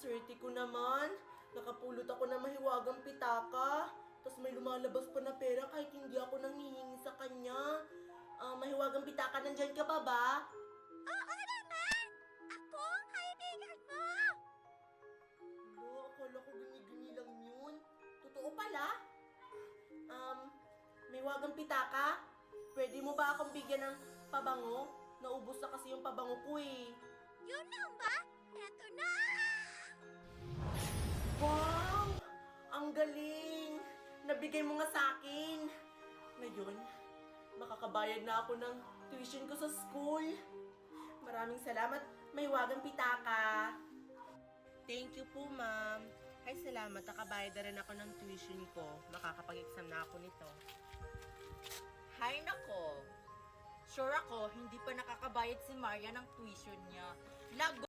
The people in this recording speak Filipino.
swerte ko naman. Nakapulot ako ng mahiwagang pitaka. Tapos may lumalabas pa na pera kahit hindi ako nanghihingi sa kanya. Mahiwagang pitaka, nandyan ka pa ba? Oo naman! Ako ang kaibigan mo! Wala, akala ko gini-gini lang yun. Totoo pala? Mahiwagang pitaka? Pwede mo ba akong bigyan ng pabango? Naubos na kasi yung pabango ko eh. Yun lang ba? Eto na! Wow! Ang galing! Nabigay mo nga sa akin. Ngayon, makakabayad na ako ng tuition ko sa school. Maraming salamat, Mahiwagang pitaka. Thank you po, ma'am. Ay, salamat. Nakabayad na rin ako ng tuition ko. Makakapag-exam na ako nito. Hay nako. Sure ako, hindi pa nakakabayad si Maria ng tuition niya.